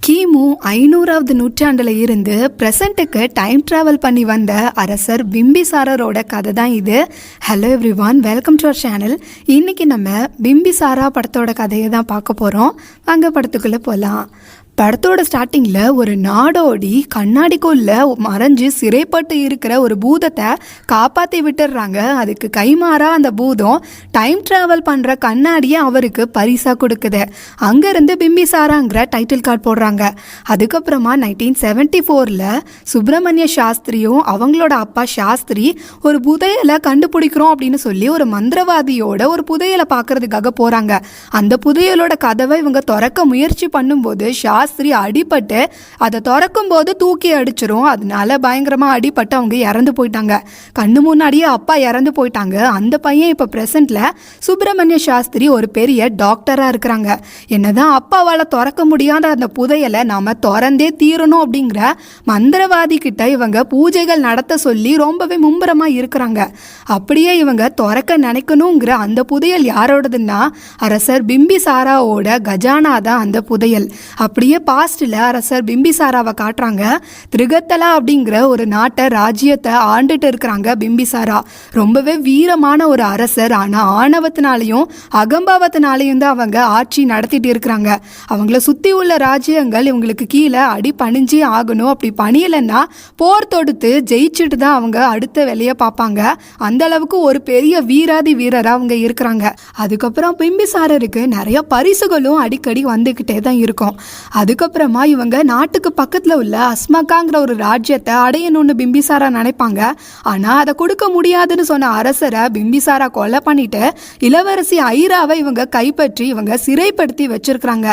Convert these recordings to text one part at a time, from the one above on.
கிமு 500வது நூற்றாண்டில் இருந்து ப்ரெசண்ட்டுக்கு டைம் ட்ராவல் பண்ணி வந்த அரசர் பிம்பிசாரரோட கதை தான் இது. Hello everyone, welcome to our channel. இன்றைக்கி நம்ம பிம்பிசாரா படத்தோட கதையை தான் பார்க்க போகிறோம். வாங்க படத்துக்குள்ளே போகலாம். படத்தோட ஸ்டார்டிங்கில் ஒரு நாடோடி கண்ணாடிக்குள்ளே மறைஞ்சு சிறைப்பட்டு இருக்கிற ஒரு பூதத்தை காப்பாற்றி விட்டுடுறாங்க. அதுக்கு கைமாறாக அந்த பூதம் டைம் ட்ராவல் பண்ணுற கண்ணாடியை அவருக்கு பரிசாக கொடுக்குது. அங்கேருந்து பிம்பிசாராங்கிற டைட்டில் கார்டு போடுறாங்க. அதுக்கப்புறமா 1974 சுப்பிரமணிய சாஸ்திரியும் அவங்களோட அப்பா சாஸ்திரி ஒரு புதையலை கண்டுபிடிக்கிறோம் அப்படின்னு சொல்லி ஒரு மந்திரவாதியோட ஒரு புதையலை பார்க்கறதுக்காக போகிறாங்க. அந்த புதையலோட கதவை இவங்க திறக்க முயற்சி பண்ணும்போது சாஸ்திரி அடிபட்டு அதை திறக்கும் போது தூக்கி அடிச்சிரும். அதனால பயங்கரமா அடிபட்டு அவங்க இறந்து போயிட்டாங்க. கண்ணு முன்னாடியே அப்பா இறந்து போயிட்டாங்க. அந்த பையன் இப்ப பிரசன்ட்ல சுப்பிரமணிய சாஸ்திரி ஒரு பெரிய டாக்டரா இருக்கிறாங்க. என்னதான் அப்பாவால திறக்க முடியாத அந்த புதையலை நாம திறந்தே தீரணும் அப்படிங்கிற மந்திரவாதி கிட்ட இவங்க பூஜைகள் நடத்த சொல்லி ரொம்பவே மும்பரமா இருக்கிறாங்க. அப்படியே இவங்க திறக்க நினைக்கணுங்கிற அந்த புதையல் யாரோடதுன்னா அரசர் பிம்பிசாராவோட கஜானா தான் அந்த புதையல். அப்படியே பாஸ்ட்ல அரசர் பிம்பிசாராவை காட்டுறாங்க. திரிகத்தலா அப்படிங்கிற ஒரு நாட்டை ராஜ்யத்தை ஆண்டுட்டு இருக்கிறாங்க பிம்பிசாரா. ரொம்பவே வீரமான ஒரு அரசர். ஆனா ஆணவத்தினாலையும் அகம்பாவத்தினாலையும் தான் அவங்க ஆட்சி நடத்திட்டு இருக்கிறாங்க. அவங்கள சுத்தி உள்ள ராஜ்யங்கள் இவங்களுக்கு கீழே அடி பணிஞ்சே ஆகணும். அப்படி பணியலைன்னா போர் தொடுத்து ஜெயிச்சுட்டு தான் அவங்க அடுத்த வேலையை பார்ப்பாங்க. அந்த அளவுக்கு ஒரு பெரிய வீராதி வீரரா அவங்க இருக்கிறாங்க. அதுக்கப்புறம் பிம்பிசாரருக்கு நிறைய பரிசுகளும் அடிக்கடி வந்துகிட்டே தான் இருக்கும். அதுக்கப்புறமா இவங்க நாட்டுக்கு பக்கத்தில் உள்ள அஸ்மகாங்கிற ஒரு ராஜ்யத்தை அடையணும்னு பிம்பிசாரா நினைப்பாங்க. ஆனால் அதை கொடுக்க முடியாதுன்னு சொன்ன அரசரை பிம்பிசாரா கொலை பண்ணிட்டு இளவரசி ஐராவை இவங்க கைப்பற்றி இவங்க சிறைப்படுத்தி வச்சிருக்கிறாங்க.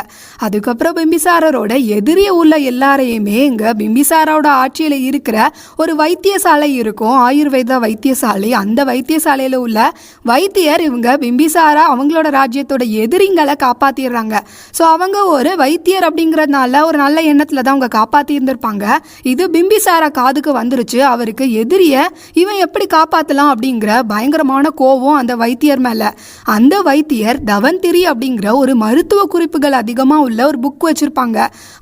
அதுக்கப்புறம் பிம்பிசாரரோட எதிரிய உள்ள எல்லாரையுமே இங்க பிம்பிசாரோட ஆட்சியில் இருக்கிற ஒரு வைத்தியசாலை இருக்கும், ஆயுர்வேத வைத்தியசாலை. அந்த வைத்தியசாலையில் உள்ள வைத்தியர் இவங்க பிம்பிசாரா அவங்களோட ராஜ்யத்தோட எதிரிங்களை காப்பாத்திடுறாங்க. ஸோ அவங்க ஒரு வைத்தியர் அப்படிங்கிறதுனால ஒரு நல்ல எண்ணத்துல தான் அவங்க காப்பாத்தி இருந்திருப்பாங்க. இது பிம்பிசாரா காதுக்கு வந்துருச்சு. அவருக்கு எதிரிய இவன் எப்படி காப்பாத்தலாம் அப்படிங்கிற பயங்கரமான கோபம் அந்த வைத்தியர் மேல. அந்த வைத்தியர் தவந்திரி அப்படிங்கிற ஒரு மருத்துவ குறிப்புகள் அதிகமா உள்ள ஒரு புக் வச்சிருப்பாங்க.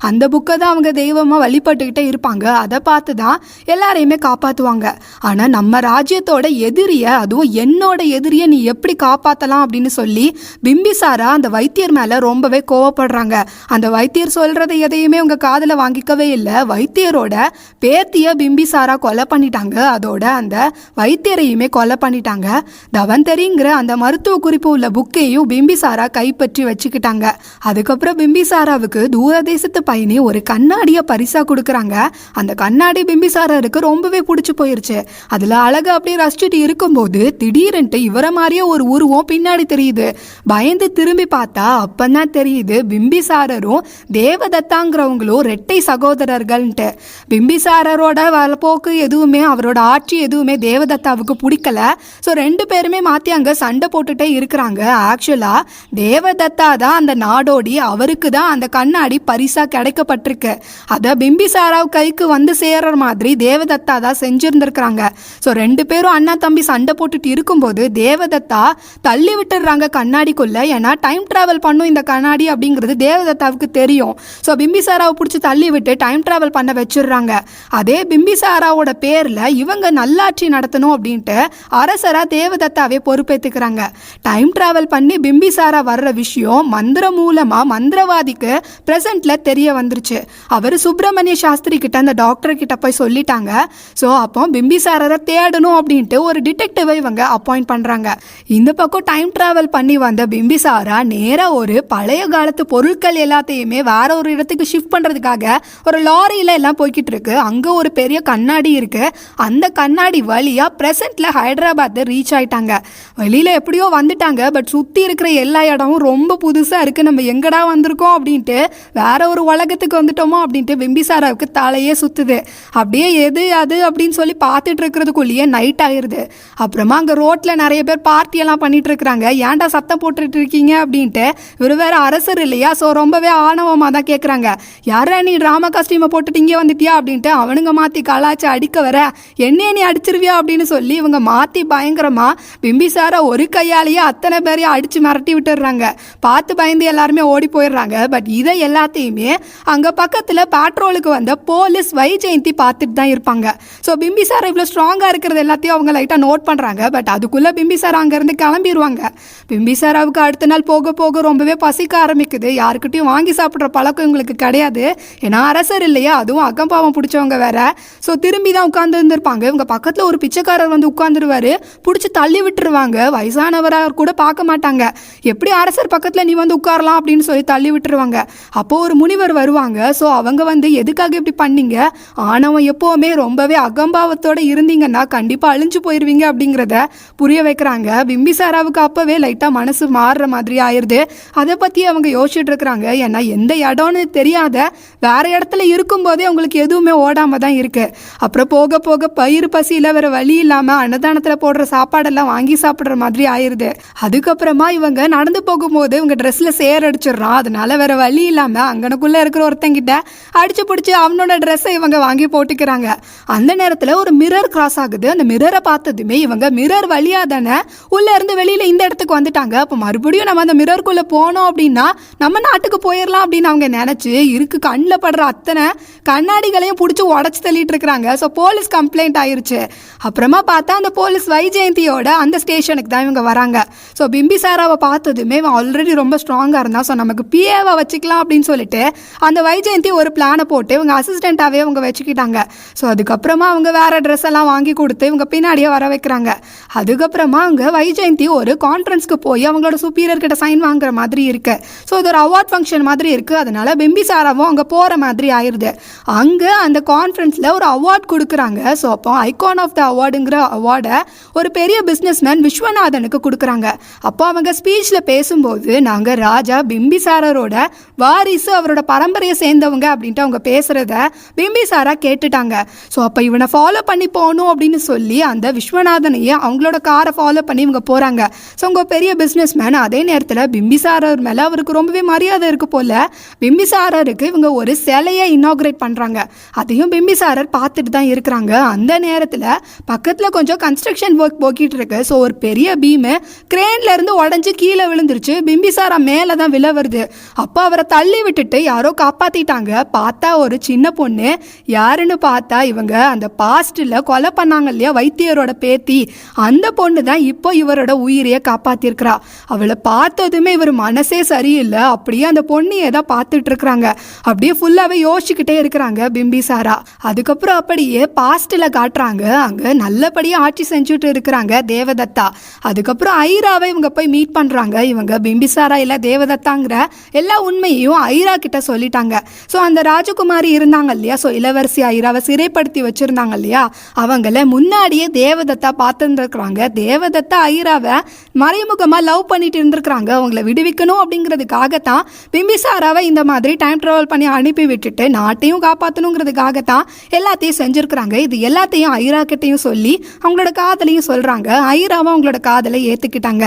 அந்த புக்கை தான் அவங்க தெய்வமா வழிபட்டுக்கிட்டே இருப்பாங்க. அதை பார்த்து தான் எல்லாரையுமே காப்பாத்துவாங்க. ஆனா நம்ம ராஜ்யத்தோட எதிரிய, அதுவும் என்னோட எதிரிய நீ எப்படி காப்பாத்தலாம் அப்படின்னு சொல்லி பிம்பிசாரா அந்த வைத்தியர் மேல ரொம்பவே கோவப்படுறாங்க. அந்த வைத்தியர் சொல்றதை எதையுமே உங்க காதுல வாங்கிக்கவே இல்லை. வைத்தியரோட பேத்திய பிம்பிசாரா கொலை பண்ணிட்டாங்க. அதோட அந்த வைத்தியரையுமே கொலை பண்ணிட்டாங்க. தவந்தரிங்கிற அந்த மருத்துவ குறிப்பு உள்ள புக்கையும் பிம்பிசாரா கைப்பற்றி வச்சுக்கிட்டாங்க. அதுக்கப்புறம் பிம்பிசாராவுக்கு தூரதேசத்து பயணி ஒரு கண்ணாடியை பரிசா கொடுக்குறாங்க. அந்த கண்ணாடி பிம்பிசாரருக்கு ரொம்பவே பிடிச்சி போயிருச்சு. அதுல அழகா அப்படியே ரசிச்சுட்டு இருக்கும்போது திடீரென்ட்டு இவரை மாதிரியே ஒரு உருவம் பின்னாடி தெரியுது. பயந்து திரும்பி பார்த்தா அப்பதான் தெரியுது பிம்பிசாரரும் தேவதத்தாங்கிறவங்களும் ரெட்டை சகோதரர்கள்ன்ட்டு. பிம்பிசாரரோட போக்கு எதுவுமே, அவரோட ஆட்சி எதுவுமே தேவதத்தாவுக்கு பிடிக்கல. ஸோ ரெண்டு பேருமே மாற்றி அங்கே சண்டை போட்டுட்டே இருக்கிறாங்க. ஆக்சுவலாக தேவதத்தா தான் அந்த நாடோடி, அவருக்கு தான் அந்த கண்ணாடி பரிசாக கிடைக்கப்பட்டிருக்கு. அதை பிம்பிசாரா கைக்கு வந்து சேர்ற மாதிரி தேவதத்தா தான் செஞ்சுருந்துருக்குறாங்க. ஸோ ரெண்டு பேரும் அண்ணா தம்பி சண்டை போட்டுட்டு இருக்கும்போது தேவதத்தா தள்ளி விட்டுடுறாங்க கண்ணாடிக்குள்ள. ஏன்னா டைம் டிராவல் பண்ணும் இந்த கண்ணாடி அப்படிங்கிறது தேவதத்தாவுக்கு தெரியும். ஸோ பிம்பிசாராவை பிடிச்சி தள்ளி விட்டு டைம் டிராவல் பண்ண வச்சிடுறாங்க. அதே பிம்பிசாராவோட பேரில் இவங்க நல்லாட்சி நடத்தணும் அப்படின்ட்டு அரசரா தேவதத்தாவே பொறுப்பேற்றுக்கிறாங்க. டைம் டிராவல் பண்ணி பிம்பிசாரா வர்ற விஷயம் மந்திரம் மூலமா மந்திரவாதிக்கு பிரசன்ட்ல தெரிய வந்துருச்சு. அவர் சுப்பிரமணிய சாஸ்திரி கிட்ட அந்த டாக்டர் கிட்ட போய் சொல்லிட்டாங்க. ஸோ அப்போ பிம்பிசாரரை தேடணும் அப்படின்ட்டு ஒரு டிடெக்டிவை இவங்க அப்பாயிண்ட் பண்றாங்க. இந்த பக்கம் டைம் டிராவல் பண்ணி வந்த பிம்பிசாரா நேரா ஒரு பழைய காலத்து பொருட்கள் எல்லாத்தையுமே வேற ஒரு இடத்துக்கு ஷிஃப்ட் பண்றதுக்காக ஒரு லாரியில எல்லாம் போய்கிட்டு இருக்கு. அங்க ஒரு பெரிய கண்ணாடி இருக்கு. அந்த கண்ணாடி வழியா பிரசன்ட்ல ஹைதராபாத் ரீச் ஆயிட்டாங்க. வெளியில எப்படியோ வந்துட்டாங்க. பட் சுத்தி இருக்கிற எல்லா இடமும் ரொம்ப புதுசா இருக்கு. நம்ம எங்கடா வந்திருக்கோம் அப்படின்ட்டு, வேற ஒரு உலகத்துக்கு வந்துட்டோமோ அப்படின்ட்டு பிம்பிசாராவுக்கு தலையே சுத்துது. அப்படியே எது அது அப்படின்னு சொல்லி பார்த்துட்டு இருக்கிறதுக்குள்ளேயே நைட் ஆயிருது. அப்புறமா அங்க ரோட்ல நிறைய பேர் பார்ட்டி எல்லாம் பண்ணிட்டு இருக்கிறாங்க. ஏன்டா சத்தம் போட்டுட்டு இருக்கீங்க அப்படின்ட்டு. இவர் வேற அரசர் இல்லையா, ஸோ ரொம்பவே ஆணவமாக தான் கேட்குறாங்க, யாரா நீ ட்ராமா காஸ்டியூமை போட்டுட்டு இங்கே வந்துட்டியா அப்படின்ட்டு அவனுங்க மாற்றி கலாச்சி அடிக்க வர என்னையே நீ அடிச்சிருவியா அப்படின்னு சொல்லி இவங்க மாற்றி பயங்கரமாக பிம்பிசாரை ஒரு கையாலேயே அத்தனை பேரையும் அடித்து மிரட்டி விட்டுடுறாங்க. பார்த்து பயந்து எல்லாருமே ஓடி போயிடுறாங்க. பட் இதை எல்லாத்தையுமே அங்கே பக்கத்தில் பேட்ரோலுக்கு வந்த போலீஸ் வைஜெயந்தி பார்த்துட்டு தான் இருப்பாங்க. ஸோ பிம்பிசார் இவ்வளோ ஸ்ட்ராங்காக இருக்கிறது எல்லாத்தையும் அவங்க லைட்டாக நோட் பண்ணுறாங்க. பட் அதுக்குள்ளே பிம்பிசார் அங்கேருந்து கிளம்பிடுவாங்க. பிம்பிசாராவுக்கு அடுத்த நாள் போக போக ரொம்பவே பசிக்க ஆரம்பிக்குது. யாருக்கிட்டையும் வாங்கி சாப்பிட்ற பழக்கம் இவங்களுக்கு கிடையாது. ஏன்னா அரசர் இல்லையா, அதுவும் அகம்பாவம் பிடிச்சவங்க வேற. ஸோ திரும்பி தான் உட்காந்து இருந்திருப்பாங்க. இவங்க பக்கத்தில் ஒரு பிச்சைக்காரர் வந்து உட்காந்துருவாரு. பிடிச்சி தள்ளி விட்டுருவாங்க. வயசானவராக கூட பார்க்க மாட்டாங்க. எப்படி அரசர் பக்கத்தில் நீ வந்து உட்காரலாம் அப்படின்னு சொல்லி தள்ளி விட்டுருவாங்க. அப்போது ஒரு முனிவர் வருவாங்க. ஸோ அவங்க வந்து எதுக்காக இப்படி பண்ணீங்க, ஆனவன் எப்போவுமே ரொம்பவே அகம்பாவத்தோடு இருந்தீங்கன்னா கண்டிப்பாக அழிஞ்சு போயிடுவீங்க அப்படிங்கிறத புரிய வைக்கிறாங்க. பிம்பிசாராவுக்கு அப்போவே லைட்டாக மனசு மாறுற மாதிரி ஆயிடுது. அதை பற்றி அவங்க யோசிச்சுட்டு இருக்கிறாங்க. ஏன்னா எந்த இடம்னு தெரியாத வேற இடத்துல இருக்கும்போதே அவங்களுக்கு எதுவுமே ஓடாமல் தான் இருக்கு. அப்புறம் போக போக பயிர் பசியில் வேற வழி இல்லாமல் அன்னதானத்தில் போடுற சாப்பாடெல்லாம் வாங்கி சாப்பிட்ற மாதிரி ஆயிடுது. அதுக்கப்புறமா இவங்க நடந்து போகும்போது இவங்க ட்ரெஸ்ஸில் சேர் அடிச்சிடுறான். அதனால வேற வழி இல்லாமல் அங்கனக்குள்ளே இருக்கிற ஒருத்தங்கிட்ட அடிச்சு பிடிச்சி அவனோட ட்ரெஸ்ஸை இவங்க வாங்கி போட்டுக்கிறாங்க. அந்த நேரத்தில் ஒரு மிரர் கிராஸ் ஆகுது. அந்த மிரரை பார்த்ததுமே இவங்க மிரர் வழியாக தானே உள்ளே இருந்து வெளியில் இந்த இடத்துக்கு வந்துட்டாங்க. அப்போ மறுபடியும் நம்ம அந்த மிரருக்குள்ளே போனோம் அப்படின்னா நம்ம நாட்டுக்கு போயிடலாம் அப்படின்னு அவங்க நினச்சி இருக்கு கண்ணில் படுற அத்தனை கண்ணாடிகளையும் பிடிச்சி உடச்சி தள்ளிட்டு இருக்கிறாங்க. ஸோ போலீஸ் கம்ப்ளைண்ட் ஆயிருச்சு. அப்புறமா பார்த்தா அந்த போலீஸ் வைஜெயந்தியோட அந்த ஸ்டேஷனுக்கு தான் இவங்க வராங்க. ஸோ பிம்பிசாராவை பார்த்ததுமே இவன் ஆல்ரெடி ரொம்ப ஸ்ட்ராங்காக இருந்தான். ஸோ நமக்கு பிஏவை வச்சுக்கலாம் அப்படின்னு சொல்லிட்டு அந்த வைஜெயந்தி ஒரு பிளானை போட்டு இவங்க அசிஸ்டண்ட்டாகவே அவங்க வச்சுக்கிட்டாங்க. ஸோ அதுக்கப்புறமா அவங்க வேற ட்ரெஸ் எல்லாம் வாங்கி கொடுத்து இவங்க பின்னாடியே வர வைக்கிறாங்க. அதுக்கப்புறமா அவங்க வைஜெயந்தி ஒரு கான்ஃபரன்ஸ்க்கு போய் அவங்களோட சுப்பீரியர் கிட்ட சைன் வாங்குற மாதிரி இருக்கு. ஸோ இது ஒரு அவார்ட் ஃபங்க்ஷன் மாதிரி இருக்கு. அதனால பிம்பிசாராவும் அங்கே போகிற மாதிரி ஆயிடுது. அங்கே அந்த கான்ஃபரன்ஸில் ஒரு அவார்ட் கொடுக்குறாங்க. ஸோ அப்போ ஐகான் ஆஃப் த அவார்டுங்கிற அவார்டை ஒரு பெரிய பிஸ்னஸ்மேன் விஸ்வநாதனுக்கு கொடுக்குறாங்க. அப்போ அவங்க ஸ்பீச்சில் பேசும்போது நாங்கள் ராஜா பிம்பிசாரரோட வாரிசு, அவரோட பரம்பரையை சேர்ந்தவங்க அப்படின்ட்டு அவங்க பேசுகிறத பிம்பிசாரா கேட்டுட்டாங்க. ஸோ அப்போ இவனை ஃபாலோ பண்ணி போகணும் அப்படின்னு சொல்லி அந்த விஸ்வநாதனையே அவங்களோட காரை ஃபாலோ பண்ணி இவங்க போகிறாங்க. ஸோ அவங்க பெரிய பிஸ்னஸ்மேன். அதே நேரத்தில் பிம்பிசாரர் மேலே அவருக்கு ரொம்பவே மரியாதை இருக்கு போல. பிம்பிசாரருக்கு இவங்க ஒரு சிலையை இனாக்ரேட் பண்ணுறாங்க. அதையும் பிம்பிசாரர் பார்த்துட்டு தான் இருக்கிறாங்க. அந்த நேரத்தில் பக்கத்தில் கொஞ்சம் கன்ஸ்ட்ரக்ஷன் ஒர்க் போக்கிட்டு இருக்கு. ஸோ ஒரு பெரிய பீமு கிரேன்ல இருந்து உடஞ்சி கீழே விழுந்துருச்சு. பிம்பிசாரா மேலே தான் விழ வருது. அப்போ அவரை தள்ளி விட்டுட்டு யாரோ காப்பாற்றிட்டாங்க. பார்த்தா ஒரு சின்ன பொண்ணு. யாருன்னு பார்த்தா இவங்க அந்த பாஸ்டில் கொலை பண்ணாங்க இல்லையா வைத்தியரோட பேத்தி, அந்த பொண்ணு தான் இப்போ இவரோட உயிரையே காப்பாற்றிருக்கிறா. அவளை பார்த்ததுமே இவர் மனசே சரியில்லை. அப்படியே அந்த பொண்ணையே தான் பார்த்துட்டு இருக்கிறாங்க. அப்படியே ஃபுல்லாகவே யோசிச்சுக்கிட்டே இருக்கிறாங்க பிம்பிசாரா. அதுக்கப்புறம் அப்படியே பாஸ்டில் காட்டுறாங்க. அங்கே நல்லபடியாக ஆட்சி செஞ்சுட்டு இருக்கிறாங்க தேவதத்தா. அதுக்கப்புறம் ஐராவை இவங்க போய் மீட் பண்ணுறாங்க. இவங்க பிம்பிசாரா இல்லை தேவதத்தாங்கிற எல்லா உண்மையையும் ஐரா கிட்ட சொல்லிட்டாங்க. ஸோ அந்த ராஜகுமாரி இருந்தாங்க இல்லையா, ஸோ இளவரசி ஐராவை சிறைப்படுத்தி வச்சுருந்தாங்க இல்லையா, அவங்கள முன்னாடியே தேவதத்தா பார்த்துருக்குறாங்க. தேவதத்தா ஐராவை மறைமுகமாக லவ் பண்ணிட்டு இருந்திருக்கிறாங்க. அவங்கள விடுவிக்கணும் அப்படிங்கிறதுக்காகத்தான் பிம்பிசாராவை இந்த மாதிரி டைம் ட்ராவல் பண்ணி அனுப்பி விட்டுட்டு நாட்டையும் காப்பாற்றணுங்கிறதுக்காகத்தான் எல்லாத்தையும் செஞ்சுருக்கிறாங்க. இது எல்லாத்தையும் ஐரா கிட்டையும் சொல்லி அவங்களோட காதலையும் சொல்கிறாங்க. ஐராவும் அவங்களோட காதலை ஏற்றுக்கிட்டாங்க.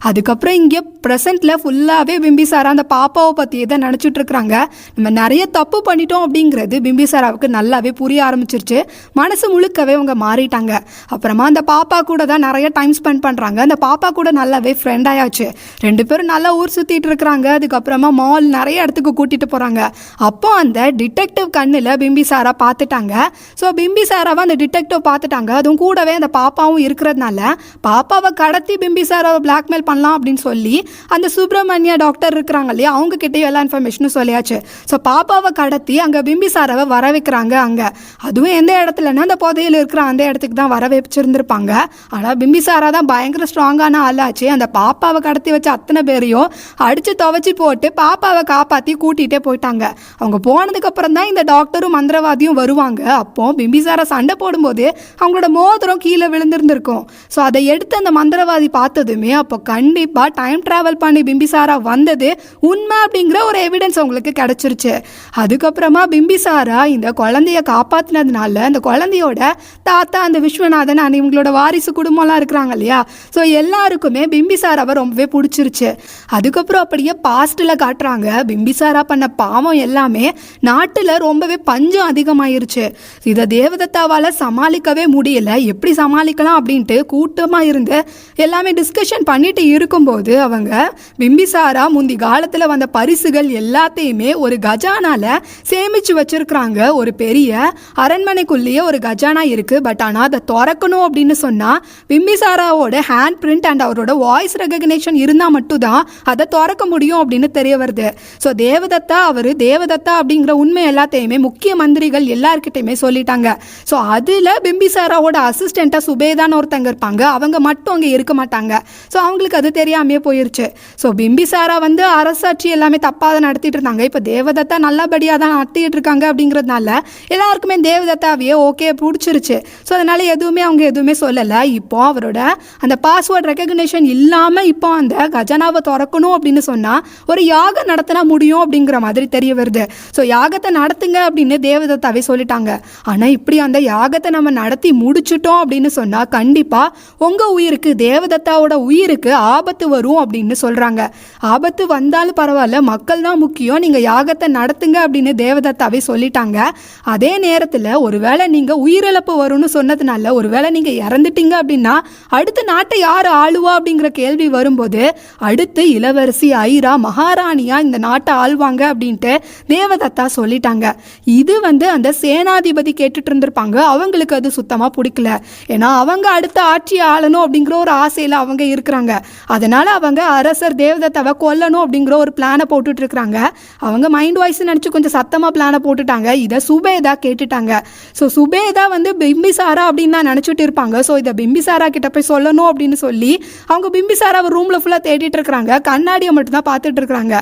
அதுக்கப்புறம் இங்கே ப்ரெசென்ட்டில் ஃபுல்லாகவே பிம்பிசாரா அந்த பாப்பாவை பற்றியே தான் நினச்சிட்டு இருக்கிறாங்க. நம்ம நிறைய தப்பு பண்ணிட்டோம் அப்படிங்கிறது பிம்பிசாராவுக்கு நல்லாவே புரிய ஆரம்பிச்சிருச்சு. மனசு முழுக்கவே அவங்க மாறிட்டாங்க. அப்புறமா அந்த பாப்பா கூட தான் நிறைய டைம் ஸ்பெண்ட் பண்ணுறாங்க. அந்த பாப்பா கூட நல்லாவே ஃப்ரெண்ட் ஆயாச்சு. ரெண்டு பேரும் நல்லா ஊர் சுற்றிட்டு இருக்கிறாங்க. அதுக்கப்புறமா மால் நிறைய இடத்துக்கு கூட்டிகிட்டு போகிறாங்க. அப்போ அந்த டிடெக்டிவ் கண்ணில் பிம்பிசாரா பார்த்துட்டாங்க. ஸோ பிம்பிசாராவை அந்த டிடெக்டிவ் பார்த்துட்டாங்க. அதுவும் கூடவே அந்த பாப்பாவும் இருக்கிறதுனால பாப்பாவை கடத்தி பிம்பிசாராவை பிளாக்மெயில் பண்ணலாம் அப்படின்னு சொல்லி அந்த சுப்பிரமணியா டாக்டர் இருக்கிறாங்க இல்லையா, அவங்க கிட்டேயும் எல்லா இன்ஃபர்மேஷனும் சொல்லியாச்சு. ஸோ பாப்பாவை கடத்தி அங்கே பிம்பிசாராவை வர வைக்கிறாங்க. அங்கே அதுவும் எந்த இடத்துலன்னா அந்த புதையில் இருக்கிற அந்த இடத்துக்கு தான் வர வச்சிருந்துருப்பாங்க. ஆனால் பிம்பிசாரா தான் பயங்கர ஸ்ட்ராங்கான ஆளாச்சு. அந்த பாப்பாவை கடத்தி வச்ச அத்தனை பேரையும் அடித்து துவைச்சி போட்டு பாப்பாவை காப்பாற்றி கூட்டிகிட்டே போயிட்டாங்க. அவங்க போனதுக்கப்புறம் தான் இந்த டாக்டரும் மந்திரவாதியும் வருவாங்க. அப்போ பிம்பிசாரா சண்டை போடும்போது அவங்களோட மோதிரம் கீழே விழுந்திருந்திருக்கும். ஸோ அதை எடுத்து அந்த மந்திரவாதி பார்த்ததுமே அப்போ கண்டிப்பாக டைம் ட்ராவல் பண்ணி பிம்பிசாரா வந்தது உண்மை அப்படிங்கிற ஒரு எவிடன்ஸ் அவங்களுக்கு கிடைச்சிருச்சு. அதுக்கப்புறமா பிம்பிசாரா இந்த குழந்தைய காப்பாற்றினதுனால அந்த குழந்தையோட தாத்தா அந்த விஸ்வநாதன் இவங்களோட வாரிசு குடும்பம்லாம் இருக்கிறாங்க இல்லையா, ஸோ எல்லாருக்குமே பிம்பிசாராவை ரொம்பவே பிடிச்சிருச்சு. அதுக்கப்புறம் அப்படியே பாஸ்டில் காட்டுறாங்க. பிம்பிசாரா பண்ண பாவம் எல்லாமே நாட்டுல ரொம்பவே பஞ்சம் அதிகமாயிருச்சு. இதை தேவதத்தாவால சமாளிக்கவே முடியல. எப்படி சமாளிக்கலாம் அப்படின்ட்டு கூட்டமா இருந்து எல்லாமே டிஸ்கஷன் பண்ணிட்டு இருக்கும்போது அவங்க பிம்பிசாரா முந்தி காலத்துல வந்த பரிசுகள் எல்லாத்தையுமே ஒரு கஜானால சேமிச்சு வச்சிருக்கிறாங்க. ஒரு பெரிய அரண்மனைக்குள்ளேயே ஒரு கஜானா இருக்கு. பட் ஆனா அதை திறக்கணும் அப்படின்னு சொன்னா பிம்பிசாராவோட ஹேண்ட் பிரிண்ட் அண்ட் அவரோட வாய்ஸ் ரெகக்னேஷன் இருந்தா மட்டும்தான் அதை திறக்க முடியும் அப்படின்னு தெரிய வருது. ஸோ தேவதத்தா அப்படிங்கிற உண்மை எல்லாத்தையுமே முக்கிய மந்திரிகள் எல்லார்கிட்டையுமே சொல்லிட்டாங்க. ஸோ அதுல பிம்பிசாராவோட அசிஸ்டண்டா சுபேதான்னு ஒருத்தங்க இருப்பாங்க. அவங்க மட்டும் அங்கே இருக்க மாட்டாங்க. ஸோ அவங்களுக்கு அது தெரியாமே போயிருச்சு. ஸோ பிம்பிசாரா வந்து அரசாட்சி எல்லாமே தப்பாக தான் நடத்திட்டு இருந்தாங்க. இப்போ தேவதத்தா நல்லபடியாக தான் நடத்திட்டு இருக்காங்க அப்படிங்கிறதுனால எல்லாருக்குமே தேவதத்தாவையே ஓகே பிடிச்சிருச்சு. ஸோ அதனால அவங்க எதுவுமே சொல்லலை. இப்போ அவரோட அந்த பாஸ்வேர்ட் ரெகக்னேஷன் இல்லாமல் இப்போ அந்த கஜனாவை திறக்கணும் அப்படின்னு சொன்னால் ஒரு யாகம் நடத்தினா முடியும் அப்படிங்கிற மாதிரி தெரிய வருது. ஸோ யாகத்தை நடத்துங்க அப்படின்னு தேவதத்தாவே சொல்லிட்டாங்க. ஆனால் இப்படி அந்த யாகத்தை நம்ம நடத்தி முடிச்சிட்டோம் அப்படின்னு சொன்னால் கண்டிப்பாக உங்கள் உயிருக்கு, தேவதத்தாவோட உயிருக்கு ஆபத்து வரும் அப்படின்னு சொல்கிறாங்க. ஆபத்து வந்தாலும் பரவாயில்ல, மக்கள் தான் முக்கியம், நீங்கள் யாகத்தை நடத்துங்க அப்படின்னு தேவதத்தாவே சொல்லிட்டாங்க. அதே நேரத்தில் ஒருவேளை நீங்கள் உயிரிழப்பு வரும்னு சொன்னதுனால ஒருவேளை நீங்கள் இறந்துட்டீங்க அப்படின்னா அடுத்த நாட்டை யார் ஆளுவா அப்படிங்கிற கேள்வி வரும்போது அடுத்து இளவரசி ஐரா மகாராணியா இந்த நாட்டை ஆள்வாங்க அப்படின்ட்டு தேவதத்தா சொல்லிட்டாங்க. இது வந்து அந்த சேனாதிபதி கேட்டுட்டு இருந்திருப்பாங்க. அவங்களுக்கு அது சுத்தமாக பிடிக்கல. ஏன்னா அவங்க அடுத்த ஆட்சியை ஆளணும் அப்படிங்கிற ஒரு ஆசையில் அவங்க இருக்கிறாங்க. அதனால அவங்க அரசர் தேவதத்தாவை கொல்லணும் அப்படிங்கிற ஒரு பிளானை போட்டுட்டு இருக்கிறாங்க. அவங்க மைண்ட் வாய்ஸ் நினச்சி கொஞ்சம் சத்தமாக பிளானை போட்டுட்டாங்க. இதை சுபேதா கேட்டுட்டாங்க. ஸோ சுபேதா வந்து பிம்பிசாரா அப்படின்னு தான் நினச்சிட்டு இருப்பாங்க. ஸோ இதை பிம்பிசாரா கிட்ட போய் சொல்லணும் அப்படின்னு சொல்லி அவங்க பிம்பிசாராவை ரூமில் ஃபுல்லாக தேடிட்டு இருக்கிறாங்க. கண்ணாடியை மட்டும் தான் பார்த்துட்டு இருக்கிறாங்க.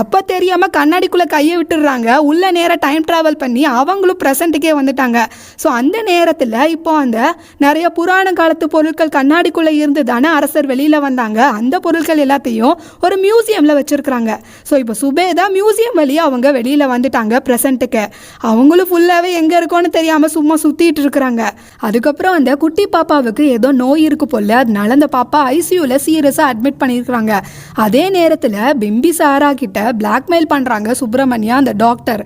அப்போ தெரியாமல் கண்ணாடிக்குள்ளே கையை விட்டுடுறாங்க. உள்ள நேரம் டைம் ட்ராவல் பண்ணி அவங்களும் ப்ரெசண்ட்டுக்கே வந்துட்டாங்க. ஸோ அந்த நேரத்தில் இப்போ அந்த நிறைய புராண காலத்து பொருட்கள் கண்ணாடிக்குள்ளே இருந்து தானே அரசர் வெளியில் வந்தாங்க. அந்த பொருட்கள் எல்லாத்தையும் ஒரு மியூசியமில் வச்சுருக்குறாங்க. ஸோ இப்போ சுபேதா மியூசியம் வழியாக அவங்க வெளியில் வந்துட்டாங்க ப்ரெசண்ட்டுக்கு. அவங்களும் ஃபுல்லாகவே எங்கே இருக்கோன்னு தெரியாமல் சும்மா சுற்றிட்டு இருக்கிறாங்க. அதுக்கப்புறம் அந்த குட்டி பாப்பாவுக்கு ஏதோ நோய் இருக்கு போல. அதனால அந்த பாப்பா ஐசியூவில் சீரியஸாக அட்மிட் பண்ணியிருக்கிறாங்க. அதே நேரத்தில் பிம்பிசாரா கிட்ட பிளாக்மெயில் பண்ணுறாங்க சுப்பிரமணியா அந்த டாக்டர்.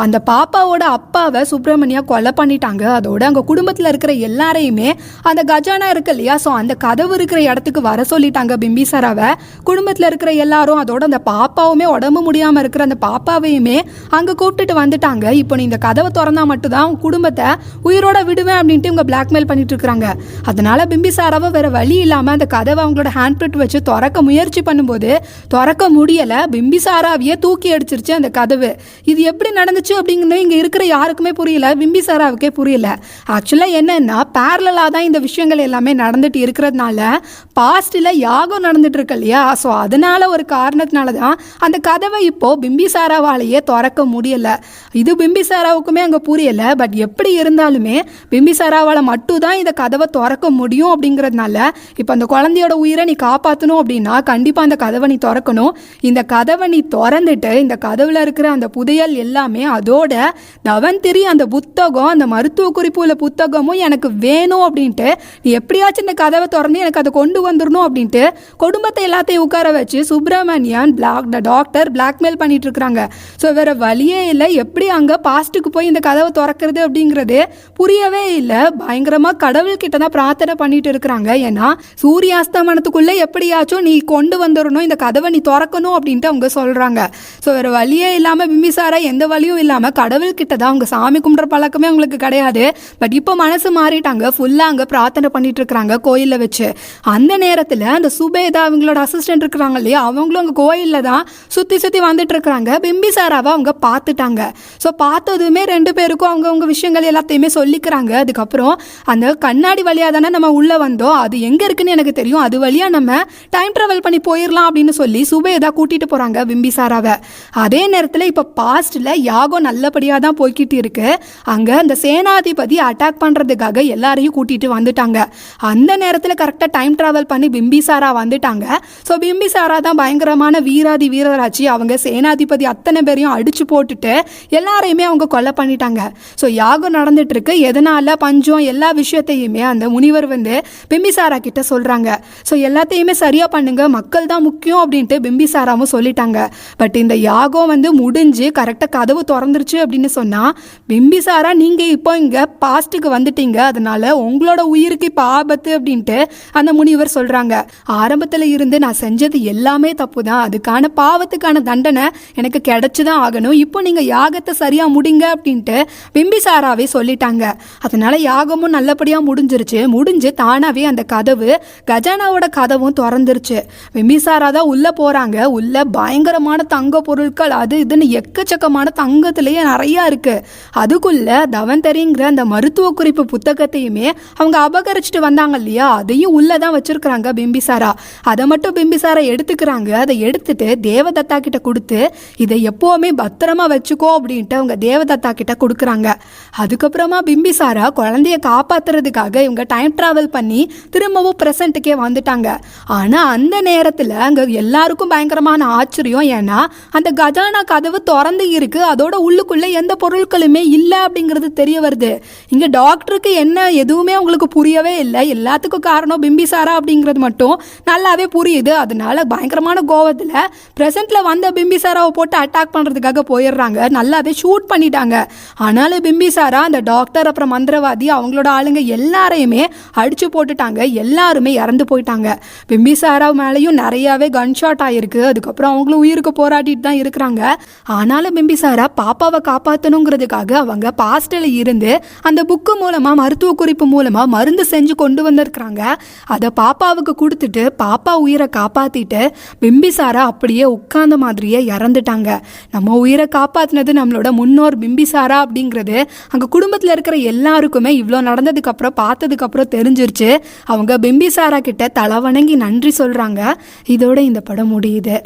அந்த பாப்பாவோட அப்பாவை சுப்பிரமணியா கொலை பண்ணிட்டாங்க. அதோட அங்கே குடும்பத்தில் இருக்கிற எல்லாரையுமே அந்த கஜானா இருக்கு இல்லையா, ஸோ அந்த கதவு இருக்கிற இடத்துக்கு வர சொல்லிட்டாங்க பிம்பிசாராவை. குடும்பத்தில் இருக்கிற எல்லாரும் அதோட அந்த பாப்பாவுமே உடம்பு முடியாமல் இருக்கிற அந்த பாப்பாவையுமே அங்கே கூப்பிட்டுட்டு வந்துட்டாங்க. இப்போ நீ இந்த கதவை திறந்தா மட்டும்தான் உங்க குடும்பத்தை உயிரோட விடுவேன் அப்படின்ட்டு இவங்க பிளாக்மெயில் பண்ணிட்டு இருக்கிறாங்க. அதனால பிம்பிசாராவை வேற வழி இல்லாமல் அந்த கதவை அவங்களோட ஹேண்ட் பிரிண்ட் வச்சு திறக்க முயற்சி பண்ணும்போது திறக்க முடியலை. பிம்பிசாராவையே தூக்கி அடிச்சிருச்சு அந்த கதவு. இது எப்படி நடந்துச்சு அப்படிங்கிறது இங்கே இருக்கிற யாருக்குமே புரியல, பிம்பிசாராவுக்கே புரியல. ஆக்சுவலாக என்னன்னா பேரலாக தான் இந்த விஷயங்கள் எல்லாமே நடந்துட்டு இருக்கிறதுனால பாஸ்டில் யாகம் நடந்துட்டு இருக்கு இல்லையா, ஸோ அதனால ஒரு காரணத்தினால தான் அந்த கதவை இப்போ பிம்பிசாராவாலேயே திறக்க முடியல. இது பிம்பிசாராவுக்குமே அங்கே புரியல. பட் எப்படி இருந்தாலுமே பிம்பிசாராவால் மட்டும் தான் இந்த கதவை திறக்க முடியும் அப்படிங்கிறதுனால இப்போ அந்த குழந்தையோட உயிரை நீ காப்பாற்றணும் அப்படின்னா கண்டிப்பாக அந்த கதவை நீ திறக்கணும். இந்த கதவை நீ திறந்துட்டு இந்த கதவுல இருக்கிற அந்த புதையல் எல்லாமே அதோட தவந்திரி அந்த புத்தகம், அந்த மருத்துவ குறிப்பு உள்ள புத்தகமும் எனக்கு வேணும் அப்படின்ட்டு நீ எப்படியாச்சும் இந்த கதவை திறந்து எனக்கு அதை கொண்டு வந்துடணும் அப்படின்ட்டு குடும்பத்தை எல்லாத்தையும் உட்கார வச்சு சுப்பிரமணியன் டாக்டர் பிளாக்மெயில் பண்ணிட்டு இருக்கிறாங்க. ஸோ வேற வழியே இல்லை. எப்படி அங்கே பாஸ்ட்டுக்கு போய் இந்த கதவை திறக்கிறது அப்படிங்கிறது புரியவே இல்லை. பயங்கரமாக கடவுள்கிட்ட தான் பிரார்த்தனை பண்ணிட்டு இருக்கிறாங்க. ஏன்னா சூரியாஸ்தமனத்துக்குள்ளே எப்படியாச்சும் நீ கொண்டு வந்துடணும், இந்த கதவை நீ திறக்கணும் அப்படின்ட்டு அவங்க சொல்கிறாங்க. ஸோ வேற வழியே இல்லாமல் பிம்பிசாரா எந்த வழியும் இல்லாமல் கடவுள்கிட்ட தான் அவங்க சாமி கும்பிட்ற பழக்கமே அவங்களுக்கு கிடையாது. பட் இப்போ மனசு மாறிட்டாங்க. ஃபுல்லாக அங்கே பிரார்த்தனை பண்ணிட்டு இருக்கிறாங்க கோயிலில் வச்சு. அந்த நேரத்தில் அந்த சுபேதா அவங்களோட அசிஸ்டன்ட் இருக்கிறாங்க இல்லையா, அவங்களும் அங்கே கோயிலில் தான் சுற்றி சுற்றி வந்துட்டு இருக்கிறாங்க. பிம்பிசாராவை அவங்க பார்த்துட்டாங்க. ஸோ பார்த்ததுமே ரெண்டு பேருக்கும் அவங்க விஷயங்கள் எல்லாத்தையுமே சொல்லிக்கிறாங்க. அதுக்கப்புறம் அந்த கண்ணாடி வழியாக தானே நம்ம உள்ளே வந்தோம், அது எங்கே இருக்குன்னு எனக்கு தெரியும், அது வழியாக நம்ம டைம் ட்ராவல் பண்ணி போயிடலாம் அப்படின்னு சொல்லி சுபேதா கூட்டிகிட்டு போகிறாங்க பிம்பிசாராவை. அதே நேரத்தில் இப்போ பாஸ்டில் யாகம் நல்லபடியாக தான் போய்கிட்டு இருக்கு. அங்கே அந்த சேனாதிபதி அட்டாக் பண்ணுறதுக்காக எல்லாரையும் கூட்டிகிட்டு வந்துட்டாங்க. அந்த நேரத்தில் கரெக்டாக டைம் ட்ராவல் பண்ணி பிம்பிசாரா வந்துட்டாங்க. ஸோ பிம்பிசாரா தான் பயங்கரமான வீராதி வீரராட்சி. அவங்க சேனாதிபதி அத்தனை பேரையும் அடிச்சு போட்டுட்டு எல்லாரையுமே அவங்க கொலை பண்ணிட்டாங்க. ஸோ யாகம் நடந்துட்டு இருக்கு. எதனால பஞ்சம் எல்லா விஷயத்தையுமே அந்த முனிவர் வந்து பிம்பிசாரா கிட்ட சொல்றாங்க. ஸோ எல்லாத்தையுமே சரியா பண்ணுங்க, மக்கள் தான் முக்கியம் அப்படின்ட்டு பிம்பிசாராவும் சொல்லிட்டாங்க. பட் இந்த யாகம் வந்து முடிஞ்சு கரெக்டாக கதவு திறந்துருச்சு அப்படின்னு சொன்னால், பிம்பிசாரா நீங்கள் இப்போ இங்கே பாஸ்ட்டுக்கு வந்துட்டீங்க, அதனால உங்களோட உயிருக்கு இப்போ ஆபத்து அப்படின்ட்டு அந்த முனிவர் சொல்கிறாங்க. ஆரம்பத்தில் இருந்து நான் செஞ்சது எல்லாமே தப்பு தான், அதுக்கான பாவத்துக்கான தண்டனை எனக்கு கிடைச்சி தான் ஆகணும், இப்போ நீங்கள் யாகத்தை சரியாக முடிங்க அப்படின்ட்டு பிம்பிசாராவே சொல்லிட்டாங்க. அதனால யாகமும் நல்லபடியாக முடிஞ்சு தானாகவே அந்த கதவு கஜானாவோட கதவும் திறந்துருச்சு. பிம்பிசாரா தான் உள்ளே போகிறாங்க. உள்ள பயங்கரமான தங்க பொருட்கள் அது இதுன்னு எக்கச்சக்கமான தங்கத்திலேயே நிறையா இருக்குது. அதுக்குள்ள தவந்தரிங்கிற அந்த மருத்துவ குறிப்பு புத்தகத்தையுமே அவங்க அபகரிச்சுட்டு வந்தாங்க இல்லையா, அதையும் உள்ளதான் வச்சிருக்கிறாங்க பிம்பிசாரா. அதை மட்டும் பிம்பிசாரா எடுத்துக்கிறாங்க. அதை எடுத்துட்டு தேவதத்தா கிட்ட கொடுத்து இதை எப்பவுமே பத்திரமா வச்சுக்கோ அப்படின்ட்டு அவங்க தேவதத்தா கிட்ட கொடுக்குறாங்க. அதுக்கப்புறமா பிம்பிசாரா குழந்தைய காப்பாத்துறதுக்காக இவங்க டைம் டிராவல் பண்ணி திரும்பவும் பிரசன்ட்டுக்கே வந்துட்டாங்க. ஆனா அந்த நேரத்துல அங்க எல்லாருக்கும் பயங்கரமான ஆச்சரியம். ஏன்னா அந்த கஜானா கதவு திறந்து இருக்கு, அதோட உள்ளுக்குள்ள எந்த பொருட்களுமே இல்லை அப்படிங்கிறது தெரிய வருது. இங்க டாக்டருக்கு என்ன எதுவுமே உங்களுக்கு புரியவே இல்லை, எல்லாத்துக்கும் காரணம் பிம்பிசாரா அப்படிங்கிறது மட்டும் நல்லாவே புரியுது. அதனால பயங்கரமான கோவத்தில் பிரசன்ட்ல வந்த பிம்பிசாராவை போட்டு அட்டாக் பண்றதுக்காக போயிடுறாங்க. நல்லாவே ஷூட் பண்ணிட்டாங்க. ஆனாலும் பிம்பிசாரா அந்த டாக்டர் அப்புறம் மந்திரவாதி அவங்களோட ஆளுங்க எல்லாரையுமே அடிச்சு போட்டுட்டாங்க. எல்லாருமே இறந்து போயிட்டாங்க. பிம்பிசாரா மேலேயும் நிறையாவே கன் ஷாட் ஆயிருக்கு. அதுக்கப்புறம் அவங்களும் உயிருக்கு போராடிட்டு தான் இருக்கிறாங்க. ஆனாலும் பிம்பிசாரா பாப்பாவை காப்பாற்றணுங்கிறதுக்காக அவங்க பாஸ்டில் இருந்து அந்த புக்கு மூலமா மருத்துவ குறிப்பு மூலமா மருந்து செஞ்சு கொண்டு வந்திருக்கிறாங்க. அதை பாப்பாவுக்கு கொடுத்துட்டு பாப்பா உயிரை காப்பாத்திட்டு பிம்பிசாரா அப்படியே உட்கார்ந்த மாதிரியே இறந்துட்டாங்க. நம்ம உயிரை காப்பாத்தினது நம்மளோட முன்னோர் பிம்பிசாரா அப்படிங்கிறது அங்க குடும்பத்தில் இருக்கிற எல்லாருக்குமே இவ்வளோ நடந்ததுக்கு அப்புறம் பார்த்ததுக்கு அப்புறம் தெரிஞ்சிருச்சு. அவங்க பிம்பிசாரா கிட்ட தலை வணங்கி நன்றி சொல்றாங்க. இதோட இந்த படம் முடியுது.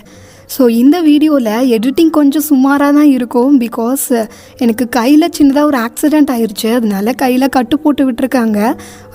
ஸோ இந்த வீடியோவில் எடிட்டிங் கொஞ்சம் சுமாராக தான் இருக்கும். பிகாஸ் எனக்கு கையில் சின்னதாக ஒரு ஆக்சிடெண்ட் ஆயிடுச்சு. அதனால கையில் கட்டு போட்டு விட்டுருக்காங்க.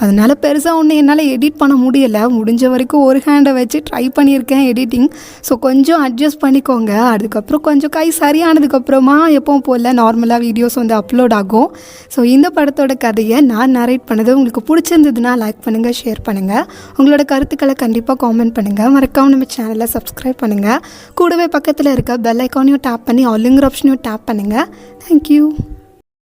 அதனால் பெருசாக ஒன்று என்னால் எடிட் பண்ண முடியலை. முடிஞ்ச வரைக்கும் ஒரு ஹேண்டை வச்சு ட்ரை பண்ணியிருக்கேன் எடிட்டிங். ஸோ கொஞ்சம் அட்ஜஸ்ட் பண்ணிக்கோங்க. அதுக்கப்புறம் கொஞ்சம் கை சரியானதுக்கப்புறமா எப்பவும் போல் நார்மலாக வீடியோஸ் வந்து அப்லோட் ஆகும். ஸோ இந்த படத்தோட கதையை நான் நரேட் பண்ணது உங்களுக்கு பிடிச்சிருந்ததுன்னா லைக் பண்ணுங்கள், ஷேர் பண்ணுங்கள். உங்களோட கருத்துக்களை கண்டிப்பாக காமெண்ட் பண்ணுங்கள். மறக்காம நம்ம சேனலை சப்ஸ்கிரைப் பண்ணுங்கள். கூடவே பக்கத்தில் இருக்க பெல் ஐக்கானையும் டேப் பண்ணி ஆல்லுங்கிற ஆப்ஷனையும் டேப் பண்ணுங்கள். தேங்க்யூ.